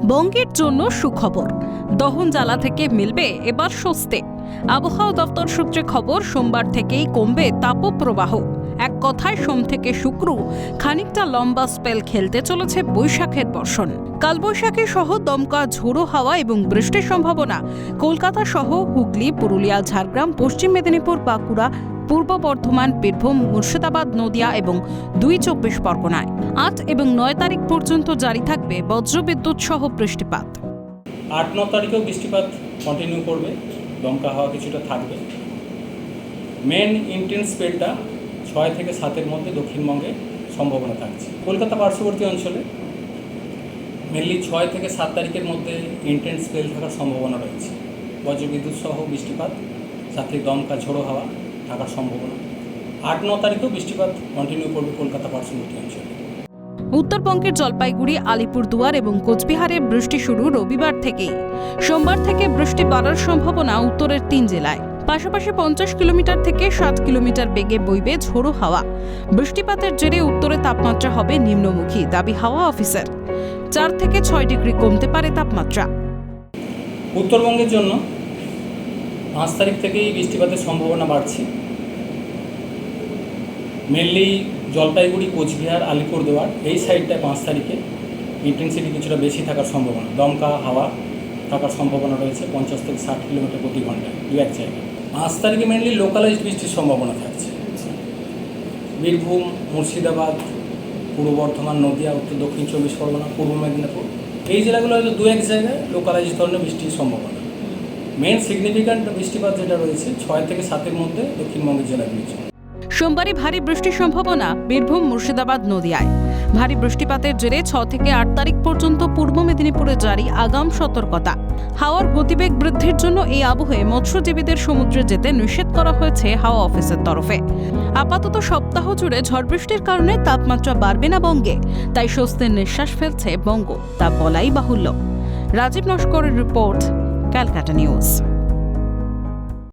বঙ্গের জন্য সুখবর, দহন জ্বালা থেকে মিলবে এবার স্বস্তি। আবহাওয়া দপ্তর সূত্রে খবর, সোমবার থেকেই কমবে তাপপ্রবাহ। এক কথায় সোম থেকে শুক্র খানিকটা লম্বা স্পেল খেলতে চলেছে বৈশাখের বর্ষণ। কালবৈশাখী সহ দমকা ঝোড়ো হাওয়া এবং বৃষ্টির সম্ভাবনা কলকাতা সহ হুগলি, পুরুলিয়া, ঝাড়গ্রাম, পশ্চিম মেদিনীপুর, বাঁকুড়া, পূর্ব বর্ধমান, বীরভূম, মুর্শিদাবাদ, নদিয়া এবং ২ পরগনায় ৮ এবং ৯ তারিখ পর্যন্ত জারি থাকবে বজ্রবিদ্যুৎ সহ বৃষ্টিপাত। ৮-৯ তারিখেও বৃষ্টিপাত কন্টিনিউ করবে, দমকা হাওয়া কিছুটা থাকবে। মেন ইন্টেন্স স্পেলটা ৬ থেকে ৭-এর মধ্যে দক্ষিণবঙ্গে সম্ভাবনা থাকছে। কলকাতা পার্শ্ববর্তী অঞ্চলে মেনলি ৬ থেকে ৭ তারিখের মধ্যে ইন্টেন্স স্পেল থাকার সম্ভাবনা রয়েছে। বজ্রবিদ্যুৎ সহ বৃষ্টিপাত, সাথে দমকা ঝোড়ো হাওয়া থাকার সম্ভাবনা। ৮-৯ তারিখেও বৃষ্টিপাত কন্টিনিউ করবে কলকাতা পার্শ্ববর্তী অঞ্চলে। উত্তরবঙ্গের জলপাইগুড়ি, আলিপুরদুয়ার এবং কোচবিহারে বৃষ্টি শুরু রবিবার থেকেই। সোমবার থেকে বৃষ্টি বাড়ার সম্ভাবনা উত্তরের ৩ জেলায়। পাশাপাশি ৫০ কিলোমিটার থেকে ৬০ কিলোমিটার বেগে বইবে ঝোড়ো হাওয়া। বৃষ্টিপাতের জেরে উত্তরে তাপমাত্রা হবে নিম্নমুখী, দাবি হাওয়া অফিসের। ৪ থেকে ৬ ডিগ্রি কমতে পারে তাপমাত্রা। উত্তরবঙ্গের জন্য ৫ তারিখ থেকেই বৃষ্টিপাতের সম্ভাবনা বাড়ছে। মেনলি জলপাইগুড়ি, কোচবিহার, আলিপুরদুয়ার এই সাইডটায় ৫ তারিখে ইন্টেন্সিটি কিছুটা বেশি থাকার সম্ভাবনা। দমকা হাওয়া থাকার সম্ভাবনা রয়েছে ৫০ থেকে ৬০ কিলোমিটার প্রতি ঘন্টায় দু এক জায়গায়। ৫ তারিখে মেনলি লোকালাইজড বৃষ্টির সম্ভাবনা থাকছে। বীরভূম, মুর্শিদাবাদ, পূর্ব বর্ধমান, নদিয়া, উত্তর দক্ষিণ ২৪ পরগনা, পূর্ব মেদিনীপুর এই জেলাগুলো হয়তো দু এক জায়গায় লোকালাইজড ধরনের বৃষ্টির সম্ভাবনা। মেন সিগনিফিক্যান্ট বৃষ্টিপাত যেটা রয়েছে ৬ থেকে ৭-এর মধ্যে দক্ষিণবঙ্গের জেলাগুলির জন্য। সোমবারই ভারী বৃষ্টির সম্ভাবনা বীরভূম, মুর্শিদাবাদ, নদিয়ায়। ভারী বৃষ্টিপাতের জেরে ৬ থেকে ৮ তারিখ পর্যন্ত পূর্ব মেদিনীপুরে জারি আগাম সতর্কতা। হাওয়ার গতিবেগ বৃদ্ধির জন্য এই আবহে মৎস্যজীবীদের সমুদ্রে যেতে নিষেধ করা হয়েছে হাওয়া অফিসের তরফে। আপাতত সপ্তাহ জুড়ে ঝড় বৃষ্টির কারণে তাপমাত্রা বাড়বে না বঙ্গে, তাই স্বস্তির নিঃশ্বাস ফেলছে বঙ্গ, তা বলাই বাহুল্য। রাজীব নস্করের রিপোর্ট, ক্যালকাটা নিউজ।